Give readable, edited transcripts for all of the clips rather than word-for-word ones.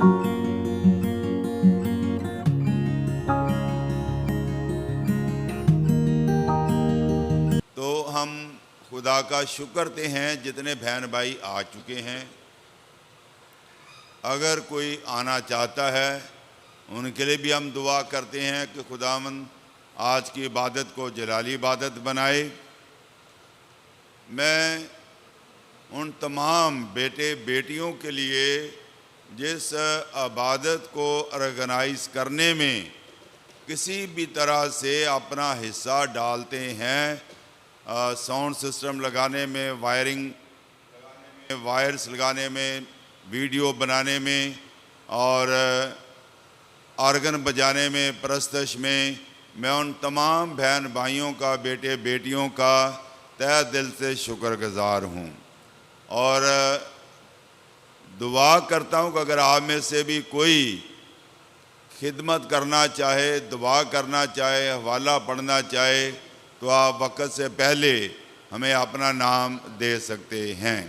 تو ہم خدا کا شکر کرتے ہیں جتنے بہن بھائی آ چکے ہیں. اگر کوئی آنا چاہتا ہے ان کے لیے بھی ہم دعا کرتے ہیں کہ خداوند آج کی عبادت کو جلالی عبادت بنائے. میں ان تمام بیٹے بیٹیوں کے لیے جس عبادت کو آرگنائز کرنے میں کسی بھی طرح سے اپنا حصہ ڈالتے ہیں، ساؤنڈ سسٹم لگانے میں، وائرنگ لگانے میں، وائرس لگانے میں، ویڈیو بنانے میں اور آرگن بجانے میں، پرستش میں ان تمام بہن بھائیوں کا، بیٹے بیٹیوں کا تہہ دل سے شکر گزار ہوں. اور دعا کرتا ہوں کہ اگر آپ میں سے بھی کوئی خدمت کرنا چاہے، دعا کرنا چاہے، حوالہ پڑھنا چاہے تو آپ وقت سے پہلے ہمیں اپنا نام دے سکتے ہیں.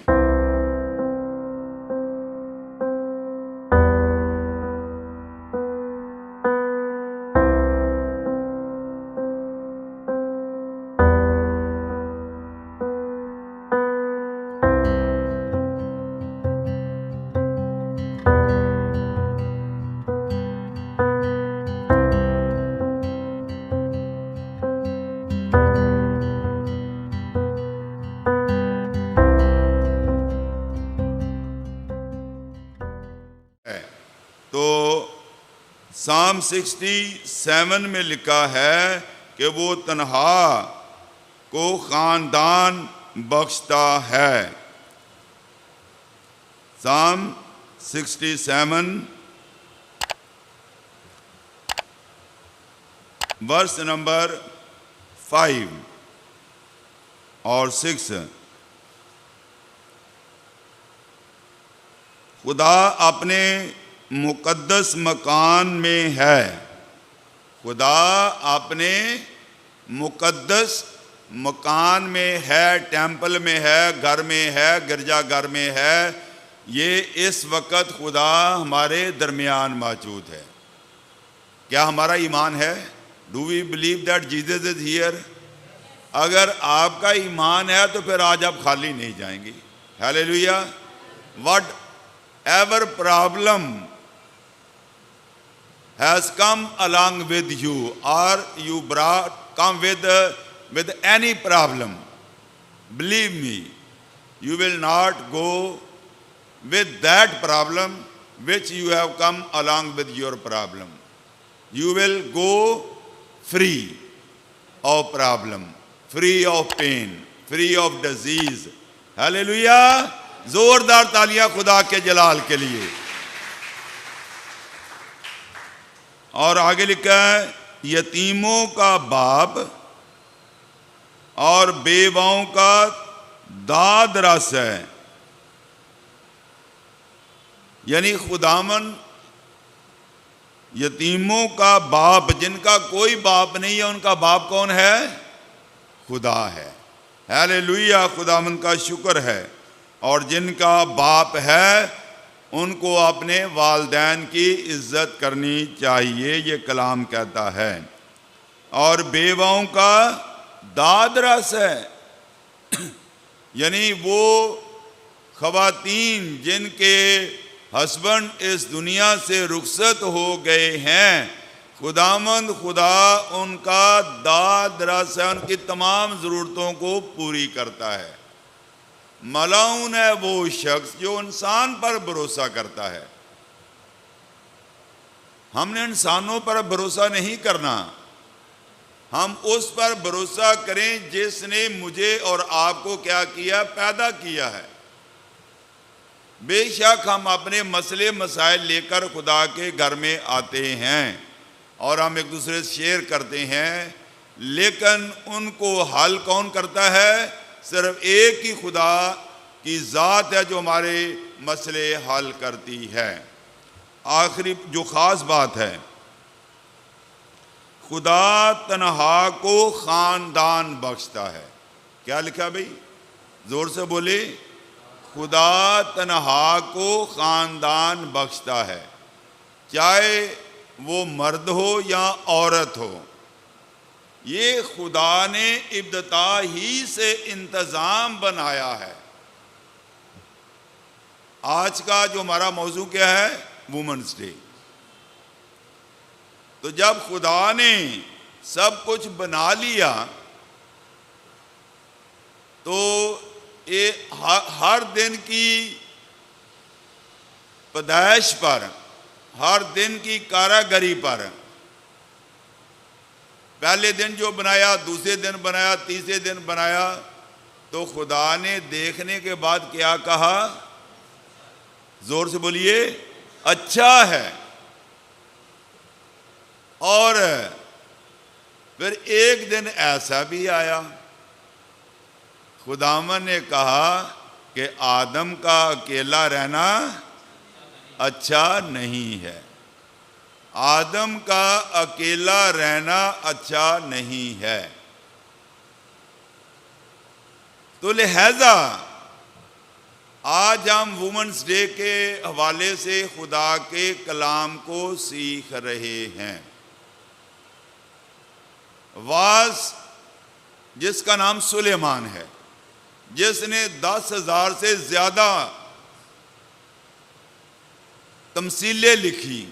تو سام 67 میں لکھا ہے کہ وہ تنہا کو خاندان بخشتا ہے. سام 67 ورس نمبر 5 اور 6. خدا اپنے مقدس مکان میں ہے. خدا اپنے مقدس مکان میں ہے، ٹیمپل میں ہے، گھر میں ہے، گرجا گھر میں ہے. یہ اس وقت خدا ہمارے درمیان موجود ہے. کیا ہمارا ایمان ہے؟ Do we believe that Jesus is here? اگر آپ کا ایمان ہے تو پھر آج آپ خالی نہیں جائیں گے. Hallelujah. What ever problem has come along with you, or you come with any problem, believe me, you will not go with that problem which you have come along with your problem. You will go free of problem, free of pain, free of disease. Hallelujah. زوردار تالیاں خدا کے جلال کے لیے. اور آگے لکھا ہے یتیموں کا باپ اور بیواؤں کا داد رس ہے. یعنی خداوند یتیموں کا باپ، جن کا کوئی باپ نہیں ہے ان کا باپ کون ہے؟ خدا ہے. ہیلیلویا. خداوند کا شکر ہے. اور جن کا باپ ہے ان کو اپنے والدین کی عزت کرنی چاہیے، یہ کلام کہتا ہے. اور بیواؤں کا داد رس ہے. یعنی وہ خواتین جن کے ہسبینڈ اس دنیا سے رخصت ہو گئے ہیں، خداوند خدا ان کا داد رس ہے، ان کی تمام ضرورتوں کو پوری کرتا ہے. ملعون ہے وہ شخص جو انسان پر بھروسہ کرتا ہے. ہم نے انسانوں پر بھروسہ نہیں کرنا، ہم اس پر بھروسہ کریں جس نے مجھے اور آپ کو کیا کیا؟ پیدا کیا ہے. بے شک ہم اپنے مسئلے مسائل لے کر خدا کے گھر میں آتے ہیں اور ہم ایک دوسرے سے شیئر کرتے ہیں، لیکن ان کو حل کون کرتا ہے؟ صرف ایک ہی خدا کی ذات ہے جو ہمارے مسئلے حل کرتی ہے. آخری جو خاص بات ہے، خدا تنہا کو خاندان بخشتا ہے. کیا لکھا بھئی؟ زور سے بولے. خدا تنہا کو خاندان بخشتا ہے. چاہے وہ مرد ہو یا عورت ہو، یہ خدا نے ابتدا ہی سے انتظام بنایا ہے۔ آج کا جو ہمارا موضوع کیا ہے؟ Women's day. تو جب خدا نے سب کچھ بنا لیا تو ہر دن کی پیدائش پر، ہر دن کی کاراگری پر، پہلے دن جو بنایا، دوسرے دن بنایا، تیسرے دن بنایا، تو خدا نے دیکھنے کے بعد کیا کہا؟ زور سے بولیے، اچھا ہے۔ اور پھر ایک دن ایسا بھی آیا، خداوند نے کہا کہ آدم کا اکیلا رہنا اچھا نہیں ہے، آدم کا اکیلا رہنا اچھا نہیں ہے۔ تو لہذا آج ہم وومنس ڈے کے حوالے سے خدا کے کلام کو سیکھ رہے ہیں۔ واعظ جس کا نام سلیمان ہے، جس نے 10,000 سے زیادہ تمثیلیں لکھی،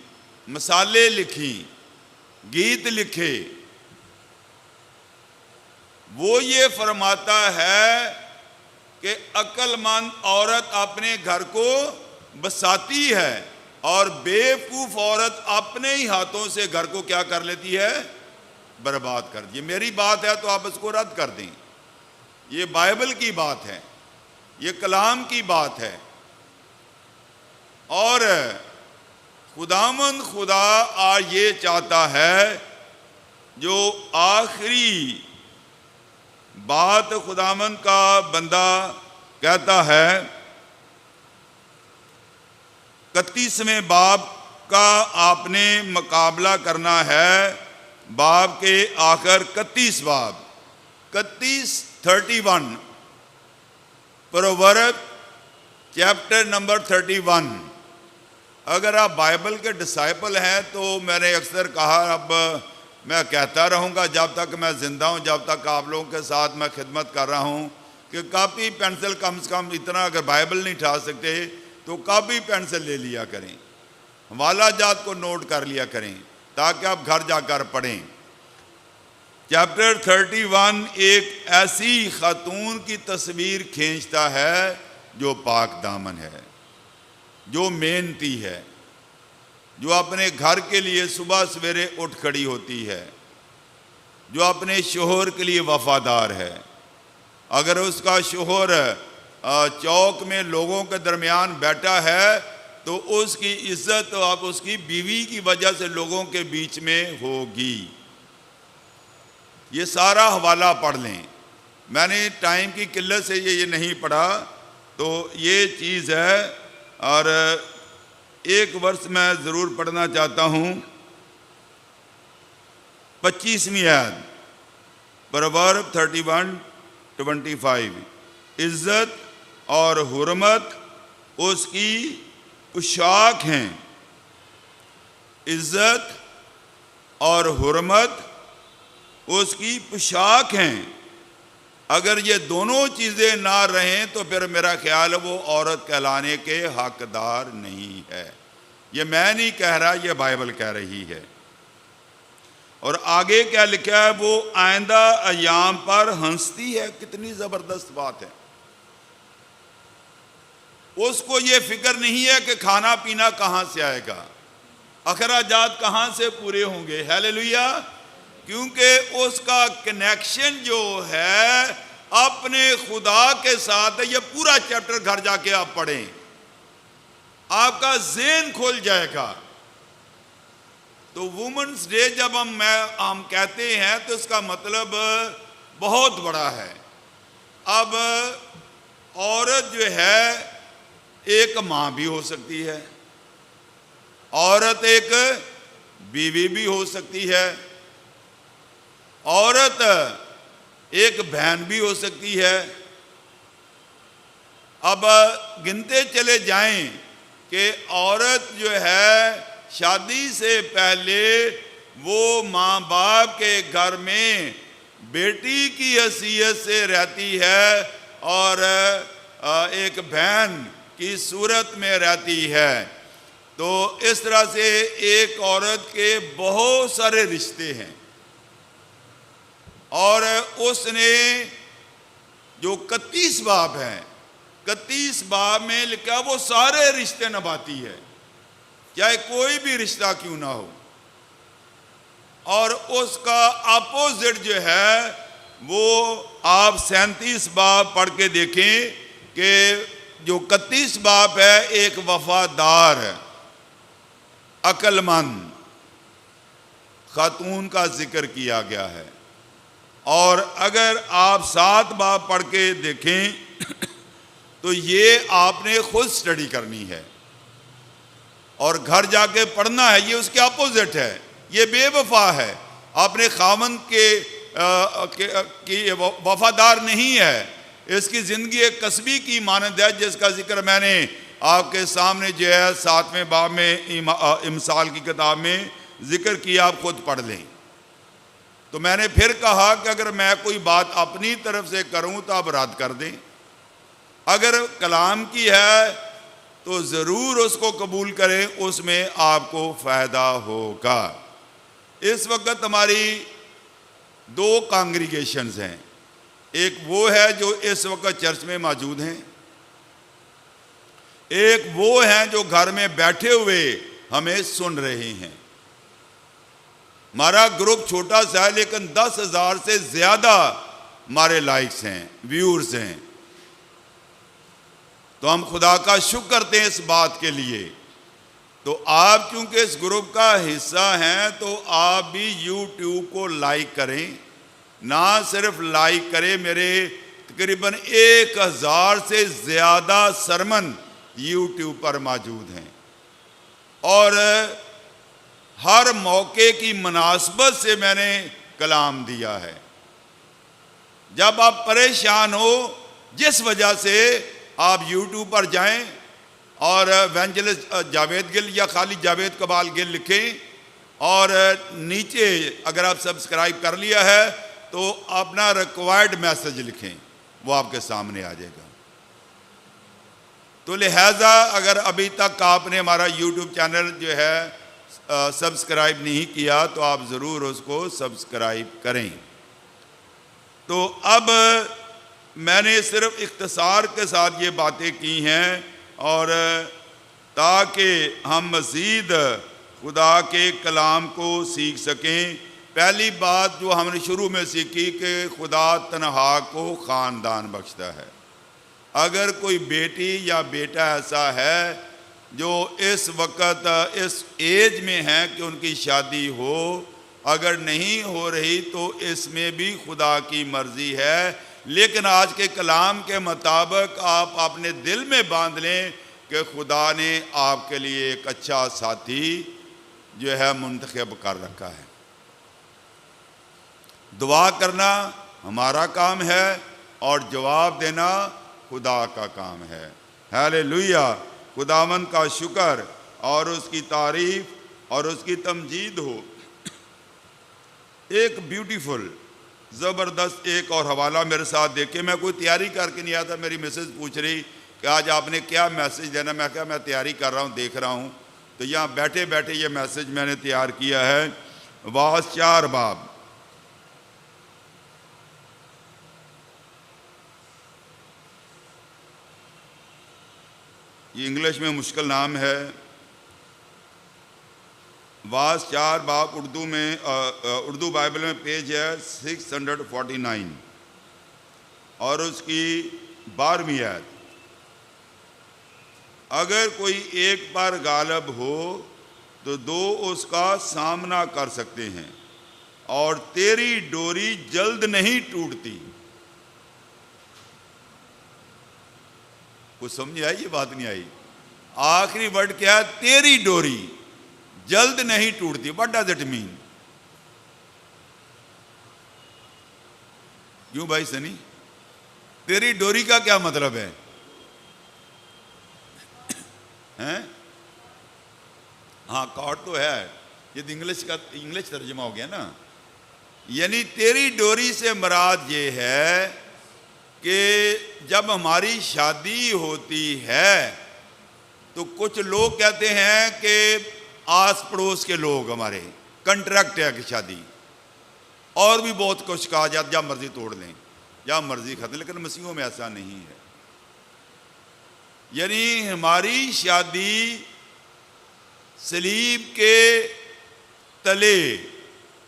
مثالیں لکھی، گیت لکھے، وہ یہ فرماتا ہے کہ عقل مند عورت اپنے گھر کو بساتی ہے اور بیوقوف عورت اپنے ہی ہاتھوں سے گھر کو کیا کر لیتی ہے؟ برباد کر دی۔ یہ میری بات ہے تو آپ اس کو رد کر دیں، یہ بائبل کی بات ہے، یہ کلام کی بات ہے۔ اور خداوند خدا آج یہ چاہتا ہے، جو آخری بات خداوند کا بندہ کہتا ہے 31ویں باب کا آپ نے مقابلہ کرنا ہے، باب کے آخر 31 باب 31 پروورب چیپٹر نمبر 31۔ اگر آپ بائبل کے ڈسائپل ہیں تو میں نے اکثر کہا، اب میں کہتا رہوں گا جب تک میں زندہ ہوں، جب تک آپ لوگوں کے ساتھ میں خدمت کر رہا ہوں، کہ کاپی پینسل کم سے کم اتنا، اگر بائبل نہیں اٹھا سکتے تو کاپی پینسل لے لیا کریں، حوالہ جات کو نوٹ کر لیا کریں تاکہ آپ گھر جا کر پڑھیں۔ چیپٹر 31 ایک ایسی خاتون کی تصویر کھینچتا ہے جو پاک دامن ہے، جو محنتی ہے، جو اپنے گھر کے لیے صبح سویرے اٹھ کھڑی ہوتی ہے، جو اپنے شوہر کے لیے وفادار ہے۔ اگر اس کا شوہر چوک میں لوگوں کے درمیان بیٹھا ہے تو اس کی عزت اب اس کی بیوی کی وجہ سے لوگوں کے بیچ میں ہوگی۔ یہ سارا حوالہ پڑھ لیں، میں نے ٹائم کی قلت سے یہ نہیں پڑھا، تو یہ چیز ہے۔ اور ایک ورس میں ضرور پڑھنا چاہتا ہوں، 25ویں آیت، پروورب 31:25۔ عزت اور حرمت اس کی پوشاک ہیں، عزت اور حرمت اس کی پوشاک ہیں۔ اگر یہ دونوں چیزیں نہ رہیں تو پھر میرا خیال ہے وہ عورت کہلانے کے حقدار نہیں ہے۔ یہ میں نہیں کہہ رہا، یہ بائبل کہہ رہی ہے۔ اور آگے کیا لکھا ہے؟ وہ آئندہ ایام پر ہنستی ہے۔ کتنی زبردست بات ہے۔ اس کو یہ فکر نہیں ہے کہ کھانا پینا کہاں سے آئے گا، اخراجات کہاں سے پورے ہوں گے۔ ہیلیلویا! کیونکہ اس کا کنیکشن جو ہے اپنے خدا کے ساتھ ہے۔ یہ پورا چیپٹر گھر جا کے آپ پڑھیں، آپ کا ذہن کھل جائے گا۔ تو وومنس ڈے جب ہم کہتے ہیں تو اس کا مطلب بہت بڑا ہے۔ اب عورت جو ہے ایک ماں بھی ہو سکتی ہے، عورت ایک بیوی بھی ہو سکتی ہے، عورت ایک بہن بھی ہو سکتی ہے۔ اب گنتے چلے جائیں کہ عورت جو ہے شادی سے پہلے وہ ماں باپ کے گھر میں بیٹی کی حیثیت سے رہتی ہے اور ایک بہن کی صورت میں رہتی ہے. تو اس طرح سے ایک عورت کے بہت سارے رشتے ہیں، اور اس نے جو 31 باب ہیں، 31 باب میں لکھا وہ سارے رشتے نبھاتی ہے، چاہے کوئی بھی رشتہ کیوں نہ ہو. اور اس کا اپوزٹ جو ہے وہ آپ 37 باب پڑھ کے دیکھیں کہ جو 31 باب ہے ایک وفادار عقل مند خاتون کا ذکر کیا گیا ہے. اور اگر آپ 7 باب پڑھ کے دیکھیں تو یہ آپ نے خود سٹڈی کرنی ہے اور گھر جا کے پڑھنا ہے. یہ اس کے اپوزٹ ہے، یہ بے وفا ہے، اپنے خاوند کی وفادار نہیں ہے. اس کی زندگی ایک کسبی کی مانند ہے، جس کا ذکر میں نے آپ کے سامنے جو ہے 7ویں باب میں امثال کی کتاب میں ذکر کیا، آپ خود پڑھ لیں. تو میں نے پھر کہا کہ اگر میں کوئی بات اپنی طرف سے کروں تو آپ رد کر دیں، اگر کلام کی ہے تو ضرور اس کو قبول کریں، اس میں آپ کو فائدہ ہوگا. اس وقت ہماری 2 کانگریگیشنز ہیں. ایک وہ ہے جو اس وقت چرچ میں موجود ہیں، ایک وہ ہیں جو گھر میں بیٹھے ہوئے ہمیں سن رہے ہیں. ہمارا گروپ چھوٹا سا ہے لیکن 10,000 سے زیادہ ہمارے لائکس ہیں، ویورز ہیں. تو ہم خدا کا شکر کرتے ہیں اس بات کے لیے. تو آپ چونکہ اس گروپ کا حصہ ہیں تو آپ بھی یوٹیوب کو لائک کریں. نہ صرف لائک کریں، میرے تقریباً 1,000 سے زیادہ سرمن یوٹیوب پر موجود ہیں، اور ہر موقع کی مناسبت سے میں نے کلام دیا ہے. جب آپ پریشان ہو جس وجہ سے آپ یوٹیوب پر جائیں اور ایونجلسٹ جاوید گل یا خالی جاوید کمال گل لکھیں، اور نیچے اگر آپ سبسکرائب کر لیا ہے تو اپنا ریکوائرڈ میسج لکھیں، وہ آپ کے سامنے آ جائے گا. تو لہٰذا اگر ابھی تک آپ نے ہمارا یوٹیوب چینل جو ہے سبسکرائب نہیں کیا تو آپ ضرور اس کو سبسکرائب کریں. تو اب میں نے صرف اختصار کے ساتھ یہ باتیں کی ہیں، اور تاکہ ہم مزید خدا کے کلام کو سیکھ سکیں. پہلی بات جو ہم نے شروع میں سیکھی کہ خدا تنہا کو خاندان بخشتا ہے. اگر کوئی بیٹی یا بیٹا ایسا ہے جو اس وقت اس ایج میں ہیں کہ ان کی شادی ہو، اگر نہیں ہو رہی تو اس میں بھی خدا کی مرضی ہے. لیکن آج کے کلام کے مطابق آپ اپنے دل میں باندھ لیں کہ خدا نے آپ کے لیے ایک اچھا ساتھی جو ہے منتخب کر رکھا ہے. دعا کرنا ہمارا کام ہے اور جواب دینا خدا کا کام ہے. ہیلیلویا! خداوند کا شکر اور اس کی تعریف اور اس کی تمجید ہو. ایک بیوٹیفل زبردست ایک اور حوالہ میرے ساتھ دیکھیں. میں کوئی تیاری کر کے نہیں آیا تھا. میری مسز پوچھ رہی کہ آج آپ نے کیا میسج دینا. میں کہا میں تیاری کر رہا ہوں، دیکھ رہا ہوں. تو یہاں بیٹھے بیٹھے یہ میسج میں نے تیار کیا ہے. واعظ 4 باب. یہ انگلش میں مشکل نام ہے. واعظ 4 باب اردو میں اردو بائبل میں پیج ہے 649 اور اس کی 12ویں آیت. اگر کوئی ایک پر غالب ہو تو 2 اس کا سامنا کر سکتے ہیں، اور تیری ڈوری جلد نہیں ٹوٹتی. کچھ سمجھ آئی؟ یہ بات نہیں آئی. آخری ورڈ کیا ہے؟ تیری ڈوری جلد نہیں ٹوٹتی. What does it mean؟ کیوں بھائی سنی؟ تیری ڈوری کا کیا مطلب ہے؟ ہاں کارڈ تو ہے، یہ تو انگلش ترجمہ ہو گیا نا. یعنی تیری ڈوری سے مراد یہ ہے کہ جب ہماری شادی ہوتی ہے تو کچھ لوگ کہتے ہیں کہ آس پڑوس کے لوگ ہمارے کنٹریکٹ ہے کہ شادی، اور بھی بہت کچھ کہا جاتا جب مرضی توڑ لیں یا مرضی ختم، لیکن مسیحوں میں ایسا نہیں ہے. یعنی ہماری شادی صلیب کے تلے،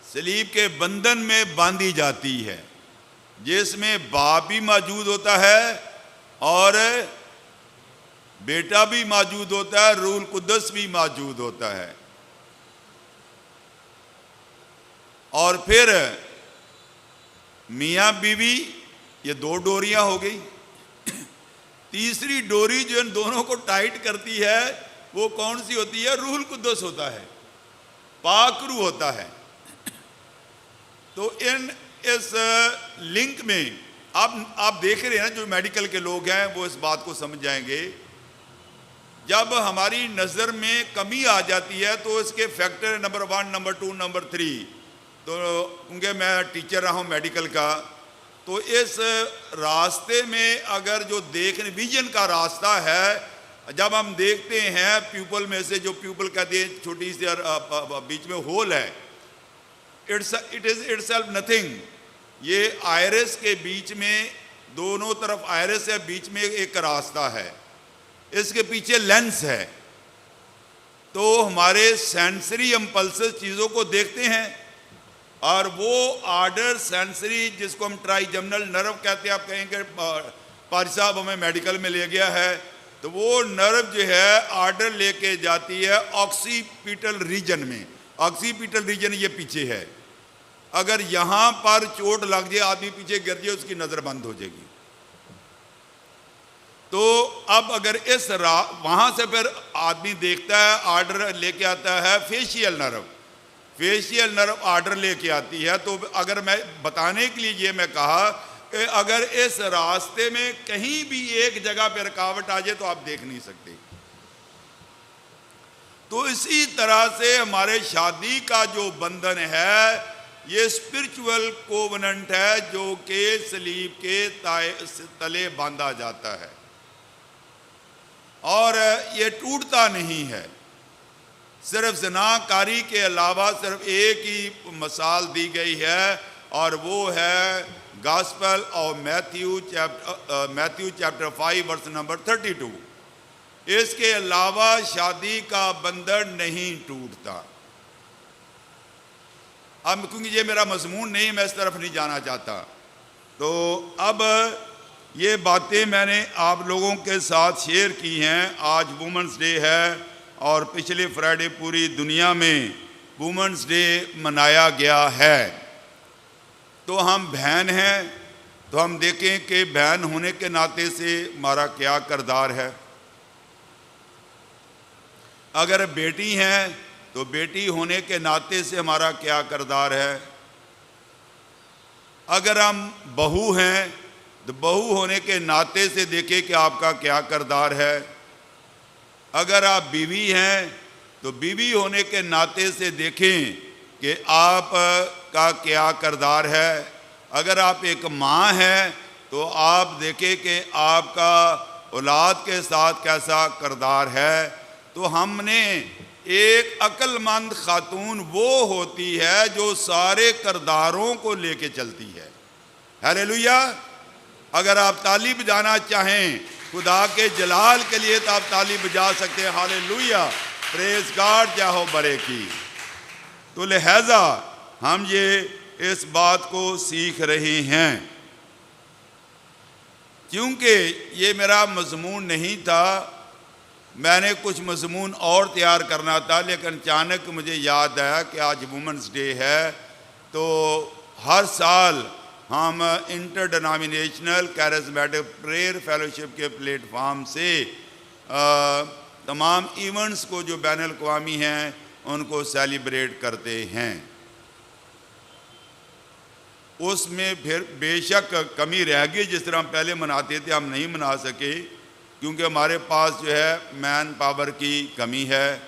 صلیب کے بندھن میں باندھی جاتی ہے، جس میں باپ بھی موجود ہوتا ہے اور بیٹا بھی موجود ہوتا ہے، روح القدس بھی موجود ہوتا ہے. اور پھر میاں بیوی، یہ دو ڈوریاں ہو گئی. تیسری ڈوری جو ان دونوں کو ٹائٹ کرتی ہے وہ کون سی ہوتی ہے؟ روح القدس ہوتا ہے، پاک روح ہوتا ہے. تو اس لنک میں آپ دیکھ رہے ہیں جو میڈیکل کے لوگ ہیں وہ اس بات کو سمجھ جائیں گے. جب ہماری نظر میں کمی آ جاتی ہے تو اس کے فیکٹر نمبر 1، نمبر 2، نمبر 3. تو کیونکہ میں ٹیچر رہا ہوں میڈیکل کا، تو اس راستے میں اگر جو ویژن کا راستہ ہے، جب ہم دیکھتے ہیں پیوپل میں سے، جو پیوپل کہتے ہیں چھوٹی سی بیچ میں ہول ہے، it is itself nothing. یہ آئرس کے بیچ میں، دونوں طرف آئرس ہے، بیچ میں ایک راستہ ہے، اس کے پیچھے لینس ہے. تو ہمارے سینسری امپلسز چیزوں کو دیکھتے ہیں، اور وہ آرڈر سینسری جس کو ہم ٹرائی جمنل نرو کہتے ہیں. آپ کہیں کہ پاری صاحب ہمیں میڈیکل میں لے گیا ہے، تو وہ نرو جو ہے آرڈر لے کے جاتی ہے آکسیپیٹل ریجن میں. آکسیپیٹل ریجن یہ پیچھے ہے، اگر یہاں پر چوٹ لگ جائے، آدمی پیچھے گر جائے، اس کی نظر بند ہو جائے گی. تو اب اگر وہاں سے پھر آدمی دیکھتا ہے، آرڈر لے کے آتا ہے فیشیل نرو. فیشیل نرو آرڈر لے کے آتی ہے. تو اگر میں بتانے کے لیے یہ میں کہا کہ اگر اس راستے میں کہیں بھی ایک جگہ پہ رکاوٹ آ جائے تو آپ دیکھ نہیں سکتے. تو اسی طرح سے ہمارے شادی کا جو بندھن ہے یہ اسپرچول کووننٹ ہے، جو کہ صلیب کے تلے باندھا جاتا ہے، اور یہ ٹوٹتا نہیں ہے. صرف زنا کاری کے علاوہ صرف ایک ہی مثال دی گئی ہے، اور وہ ہے gospel of Matthew chapter 5 verse number 32. اس کے علاوہ شادی کا بندھن نہیں ٹوٹتا. اب کیونکہ یہ میرا مضمون نہیں، میں اس طرف نہیں جانا چاہتا. تو اب یہ باتیں میں نے آپ لوگوں کے ساتھ شیئر کی ہیں. آج وومنس ڈے ہے، اور پچھلے فرائیڈے پوری دنیا میں وومنس ڈے منایا گیا ہے. تو ہم بہن ہیں، تو ہم دیکھیں کہ بہن ہونے کے ناطے سے ہمارا کیا کردار ہے. اگر بیٹی ہیں تو بیٹی ہونے کے ناطے سے ہمارا کیا کردار ہے. اگر ہم بہو ہیں تو بہو ہونے کے ناطے سے دیکھیں کہ آپ کا کیا کردار ہے. اگر آپ بیوی ہیں تو بیوی ہونے کے ناطے سے دیکھیں کہ آپ کا کیا کردار ہے. اگر آپ ایک ماں ہیں تو آپ دیکھیں کہ آپ کا اولاد کے ساتھ کیسا کردار ہے. تو ہم نے ایک عقل مند خاتون وہ ہوتی ہے جو سارے کرداروں کو لے کے چلتی ہے. ہیلیلویا. اگر آپ تالی بجانا چاہیں خدا کے جلال کے لیے تو آپ تالی بجا سکتے ہیں. ہیلیلویا. پریز گاڈ. چاہو برے کی. تو لہذا ہم یہ اس بات کو سیکھ رہے ہیں. کیونکہ یہ میرا مضمون نہیں تھا، میں نے کچھ مضمون اور تیار کرنا تھا، لیکن اچانک مجھے یاد آیا کہ آج وومنس ڈے ہے. تو ہر سال ہم انٹر ڈینامینیشنل کیرزمیٹک پریئر فیلوشپ کے پلیٹ فارم سے تمام ایونٹس کو جو بین الاقوامی ہیں ان کو سیلیبریٹ کرتے ہیں. اس میں پھر بے شک کمی رہ گئی. جس طرح ہم پہلے مناتے تھے ہم نہیں منا سکے، کیونکہ ہمارے پاس جو ہے مین پاور کی کمی ہے.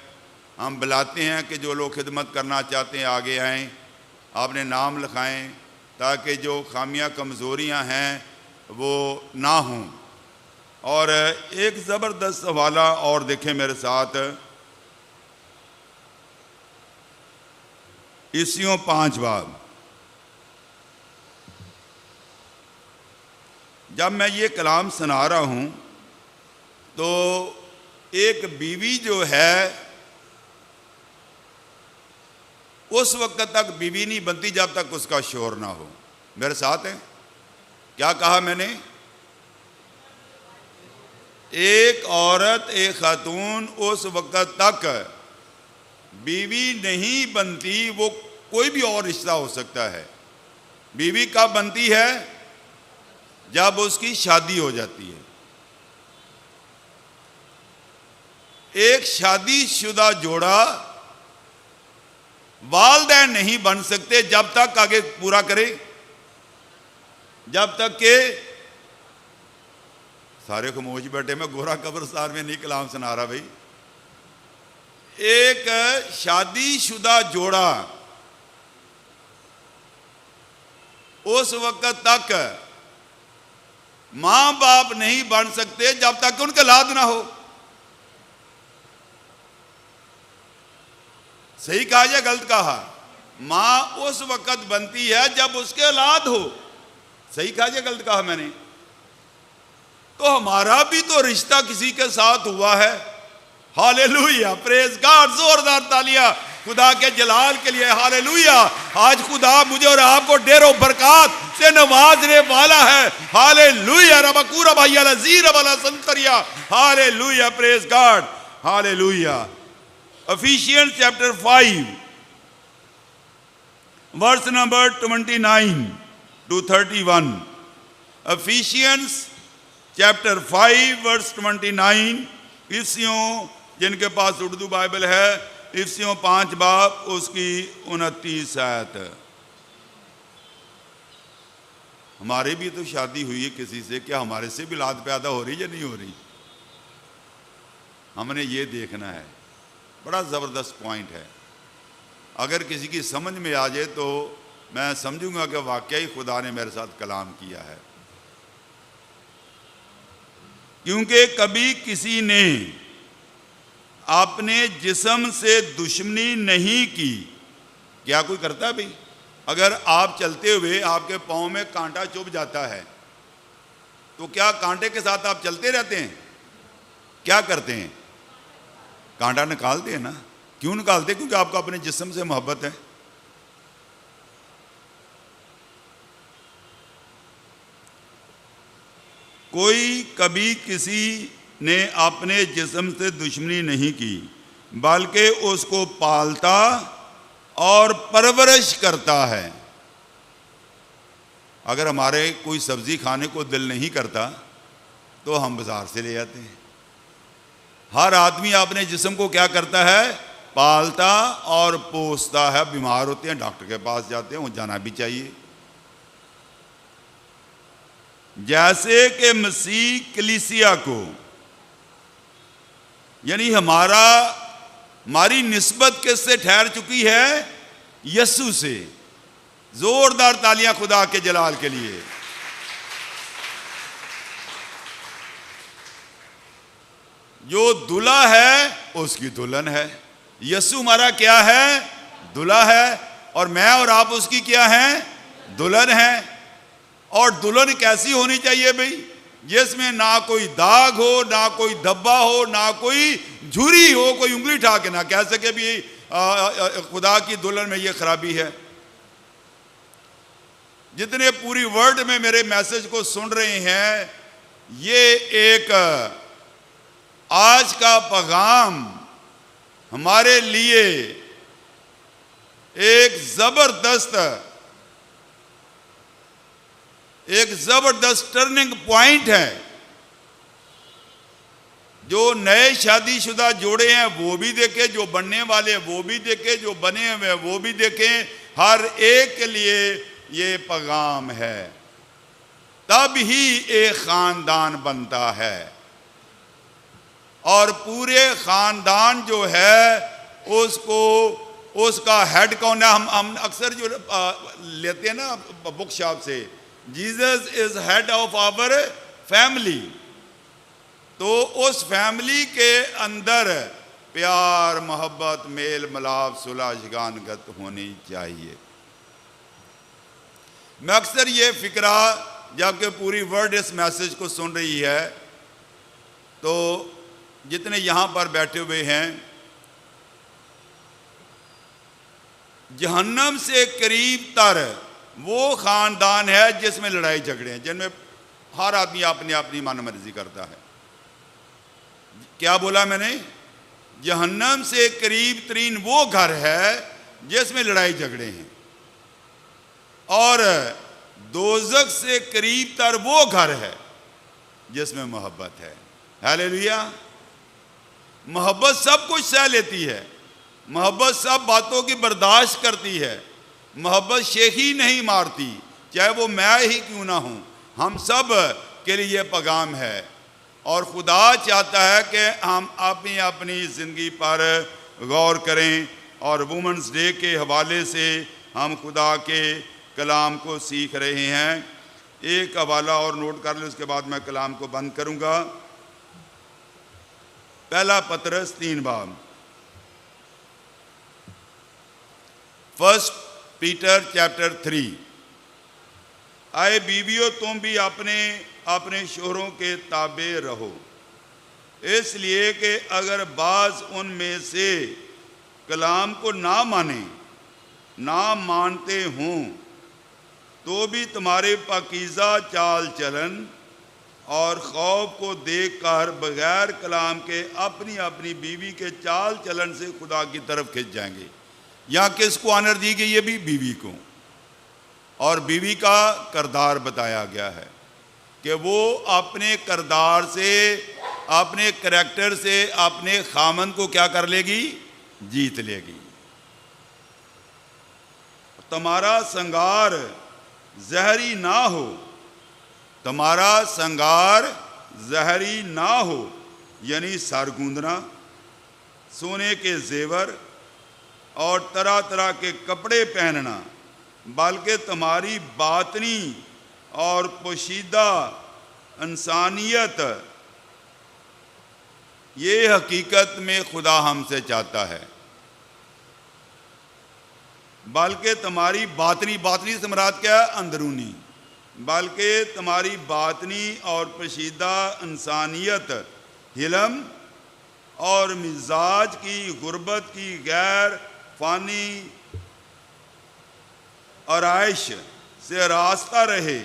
ہم بلاتے ہیں کہ جو لوگ خدمت کرنا چاہتے ہیں آگے آئیں، آپ نے نام لکھائیں تاکہ جو خامیاں کمزوریاں ہیں وہ نہ ہوں۔ اور ایک زبردست حوالہ اور دیکھیں میرے ساتھ، عیسیوں 5 باب۔ جب میں یہ کلام سنا رہا ہوں تو ایک بیوی جو ہے اس وقت تک بیوی نہیں بنتی جب تک اس کا شوہر نہ ہو۔ میرے ساتھ ہیں؟ کیا کہا میں نے؟ ایک عورت، ایک خاتون اس وقت تک بیوی نہیں بنتی، وہ کوئی بھی اور رشتہ ہو سکتا ہے۔ بیوی کب بنتی ہے؟ جب اس کی شادی ہو جاتی ہے۔ ایک شادی شدہ جوڑا والدین نہیں بن سکتے جب تک، آگے پورا کرے، جب تک کہ سارے خاموش بیٹھے، میں گورا قبرستان میں نہیں کلام سنا رہا بھائی۔ ایک شادی شدہ جوڑا اس وقت تک ماں باپ نہیں بن سکتے جب تک ان کے اولاد نہ ہو۔ صحیح کہا یا غلط کہا؟ ماں اس وقت بنتی ہے جب اس کے اولاد ہو۔ صحیح کہا یا غلط کہا میں نے؟ تو ہمارا بھی تو رشتہ کسی کے ساتھ ہوا ہے۔ ہاللیلویہ، پریز گاڈ، زوردار تالیاں خدا کے جلال کے لیے۔ ہاللیلویہ، آج خدا مجھے اور آپ کو ڈھیروں برکات سے نوازنے والا ہے۔ ہاللیلویہ، رب کورا بھائی الزیر والا سنتریا۔ ہاللیلویہ، پریز God, ہاللیلویہ۔ Ephesians chapter 5 verse number 29 to 31. Ephesians chapter 5 verse 29. عیسیوں جن کے پاس اردو بائبل ہے، عیسیوں 5 باب اس کی 29 آیت۔ ہماری بھی تو شادی ہوئی ہے کسی سے، کیا ہمارے سے بھی اولاد پیدا ہو رہی یا نہیں ہو رہی؟ ہم نے یہ دیکھنا ہے۔ بڑا زبردست پوائنٹ ہے۔ اگر کسی کی سمجھ میں آ جائے تو میں سمجھوں گا کہ واقعی خدا نے میرے ساتھ کلام کیا ہے۔ کیونکہ کبھی کسی نے اپنے جسم سے دشمنی نہیں کی۔ کیا کوئی کرتا ہے بھئی؟ اگر آپ چلتے ہوئے آپ کے پاؤں میں کانٹا چبھ جاتا ہے تو کیا کانٹے کے ساتھ آپ چلتے رہتے ہیں؟ کیا کرتے ہیں؟ کانٹا نکالتے ہیں نا۔ کیوں نکالتے؟ کیونکہ آپ کو اپنے جسم سے محبت ہے۔ کوئی کبھی کسی نے اپنے جسم سے دشمنی نہیں کی بلکہ اس کو پالتا اور پرورش کرتا ہے۔ اگر ہمارے کوئی سبزی کھانے کو دل نہیں کرتا تو ہم بازار سے لے آتے ہیں۔ ہر آدمی اپنے جسم کو کیا کرتا ہے؟ پالتا اور پوستا ہے۔ بیمار ہوتے ہیں ڈاکٹر کے پاس جاتے ہیں، وہ جانا بھی چاہیے۔ جیسے کہ مسیح کلیسیا کو، یعنی ہماری نسبت کس سے ٹھہر چکی ہے؟ یسوع سے۔ زوردار تالیاں خدا کے جلال کے لیے۔ جو دلہا ہے اس کی دلہن ہے۔ یسوع ہمارا کیا ہے؟ دلہا ہے، اور میں اور آپ اس کی کیا ہیں؟ دلہن ہیں۔ اور دلہن کیسی ہونی چاہیے بھئی؟ جس میں نہ کوئی داغ ہو، نہ کوئی دھبا ہو، نہ کوئی جھری ہو، کوئی انگلی اٹھا کے نہ کہہ سکے بھی خدا کی دلہن میں یہ خرابی ہے۔ جتنے پوری ورلڈ میں میرے میسج کو سن رہے ہیں، یہ ایک آج کا پیغام ہمارے لیے ایک زبردست ٹرننگ پوائنٹ ہے۔ جو نئے شادی شدہ جوڑے ہیں وہ بھی دیکھیں، جو بننے والے وہ بھی دیکھیں، جو بنے ہوئے وہ بھی دیکھیں۔ ہر ایک کے لیے یہ پیغام ہے۔ تب ہی ایک خاندان بنتا ہے، اور پورے خاندان جو ہے اس کا ہیڈ کون ہے؟ ہم اکثر جو لیتے ہیں نا بک شاپ سے، Jesus is head of our family. تو اس فیملی کے اندر پیار، محبت، میل ملاپ، صلح، یگانگت ہونی چاہیے. میں اکثر یہ فکرہ، جب کہ پوری ورلڈ اس میسج کو سن رہی ہے، تو جتنے یہاں پر بیٹھے ہوئے ہیں، جہنم سے قریب تر وہ خاندان ہے جس میں لڑائی جھگڑے ہیں، جن میں ہر آدمی اپنی اپنی من مرضی کرتا ہے. کیا بولا میں نے؟ جہنم سے قریب ترین وہ گھر ہے جس میں لڑائی جھگڑے ہیں، اور دوزخ سے قریب تر وہ گھر ہے جس میں محبت ہے. ہیلیلویا. محبت سب کچھ سہ لیتی ہے، محبت سب باتوں کی برداشت کرتی ہے، محبت شیخی نہیں مارتی، چاہے وہ میں ہی کیوں نہ ہوں. ہم سب کے لیے یہ پیغام ہے، اور خدا چاہتا ہے کہ ہم اپنی اپنی زندگی پر غور کریں. اور وومنز ڈے کے حوالے سے ہم خدا کے کلام کو سیکھ رہے ہیں. ایک حوالہ اور نوٹ کر لیں، اس کے بعد میں کلام کو بند کروں گا. پہلا پطرس 3 باب. First Peter chapter 3. آئے بیویوں، تم بھی اپنے شوہروں کے تابع رہو، اس لیے کہ اگر بعض ان میں سے کلام کو نہ مانتے ہوں تو بھی تمہارے پاکیزہ چال چلن اور خوف کو دیکھ کر بغیر کلام کے اپنی اپنی بیوی کے چال چلن سے خدا کی طرف کھنچ جائیں گے. یہاں کس کو آنر دی گئی ہے؟ بھی بیوی کو. اور بیوی کا کردار بتایا گیا ہے کہ وہ اپنے کردار سے، اپنے کریکٹر سے اپنے خامن کو کیا کر لے گی؟ جیت لے گی. تمہارا سنگار زہری نہ ہو، تمہارا سنگار زہری نہ ہو، یعنی سر گوندنا، سونے کے زیور اور طرح طرح کے کپڑے پہننا، بلکہ تمہاری باطنی اور پوشیدہ انسانیت. یہ حقیقت میں خدا ہم سے چاہتا ہے. بلکہ تمہاری باطنی سے مراد کیا ہے؟ اندرونی. بلکہ تمہاری باطنی اور پوشیدہ انسانیت حلم اور مزاج کی غربت کی غیر فانی آرائش سے راستہ رہے،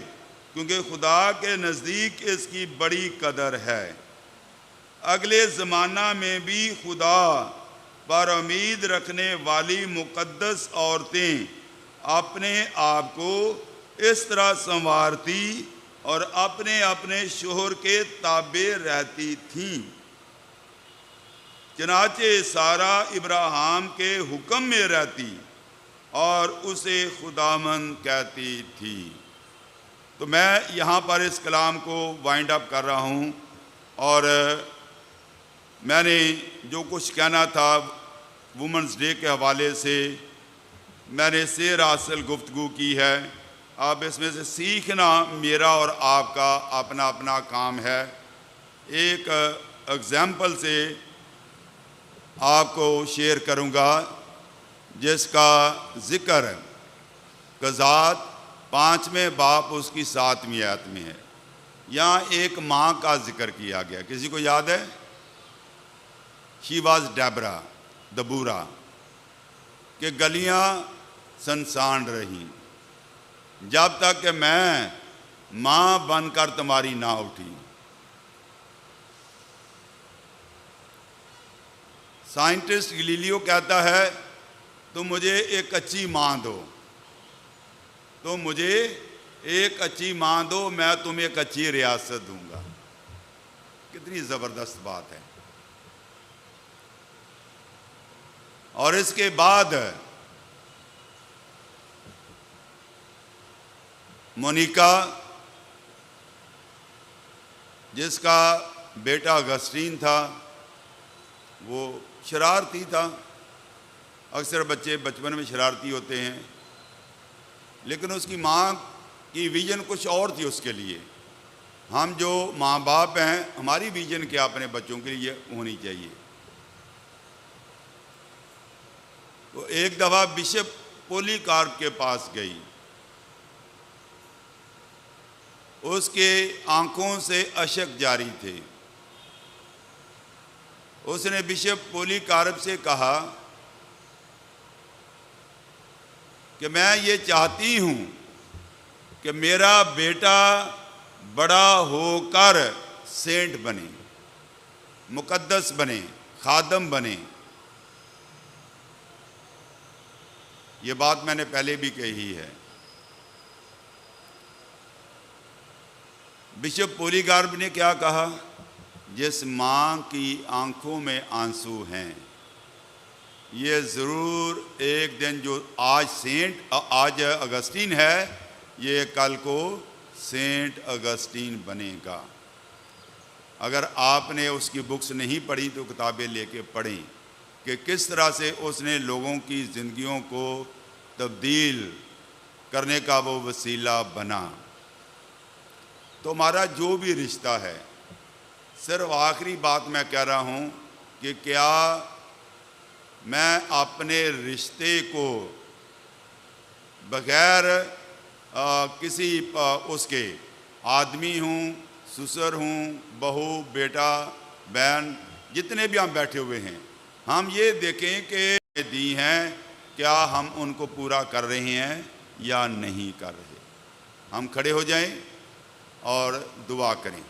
کیونکہ خدا کے نزدیک اس کی بڑی قدر ہے. اگلے زمانہ میں بھی خدا پر امید رکھنے والی مقدس عورتیں اپنے آپ کو اس طرح سنوارتی اور اپنے اپنے شوہر کے تابع رہتی تھیں. چنانچہ سارا ابراہیم کے حکم میں رہتی اور اسے خداوند کہتی تھی. تو میں یہاں پر اس کلام کو وائنڈ اپ کر رہا ہوں، اور میں نے جو کچھ کہنا تھا وومنز ڈے کے حوالے سے میں نے سیر حاصل گفتگو کی ہے. اب اس میں سے سیکھنا میرا اور آپ کا اپنا اپنا کام ہے. ایک اگزامپل سے آپ کو شیئر کروں گا جس کا ذکر قضات 5ویں باب اس کی 7ویں آیت میں ہے. یہاں ایک ماں کا ذکر کیا گیا. کسی کو یاد ہے؟ شی واز دبورا کہ گلیاں سنسان رہیں جب تک کہ میں ماں بن کر تمہاری نہ اٹھی. سائنٹسٹ گلیلیو کہتا ہے تم مجھے ایک اچھی ماں دو، تم مجھے ایک اچھی ماں دو، میں تمہیں ایک اچھی ریاست دوں گا. کتنی زبردست بات ہے. اور اس کے بعد مونیکا، جس کا بیٹا اگسٹین تھا، وہ شرارتی تھا، اکثر بچے بچپن میں شرارتی ہوتے ہیں، لیکن اس کی ماں کی ویژن کچھ اور تھی اس کے لیے۔ ہم جو ماں باپ ہیں، ہماری ویژن کیا اپنے بچوں کے لیے ہونی چاہیے۔ تو ایک دفعہ بشپ پولی کارپ کے پاس گئی، اس کے آنکھوں سے اشک جاری تھے۔ اس نے بشپ پولی کارپ سے کہا کہ میں یہ چاہتی ہوں کہ میرا بیٹا بڑا ہو کر سینٹ بنے، مقدس بنے، خادم بنے۔ یہ بات میں نے پہلے بھی کہی ہے۔ بشپ پولی کارپ نے کیا کہا؟ جس ماں کی آنکھوں میں آنسو ہیں، یہ ضرور ایک دن جو آج اگسٹین ہے، یہ کل کو سینٹ اگسٹین بنے گا۔ اگر آپ نے اس کی بکس نہیں پڑھی تو کتابیں لے کے پڑھیں کہ کس طرح سے اس نے لوگوں کی زندگیوں کو تبدیل کرنے کا وہ وسیلہ بنا۔ تو ہمارا جو بھی رشتہ ہے، صرف آخری بات میں کہہ رہا ہوں کہ کیا میں اپنے رشتے کو بغیر کسی اس کے آدمی ہوں، سسر ہوں، بہو، بیٹا، بہن، جتنے بھی ہم بیٹھے ہوئے ہیں، ہم یہ دیکھیں کہ دی ہیں کیا ہم ان کو پورا کر رہے ہیں یا نہیں کر رہے۔ ہم کھڑے ہو جائیں اور دعا کریں۔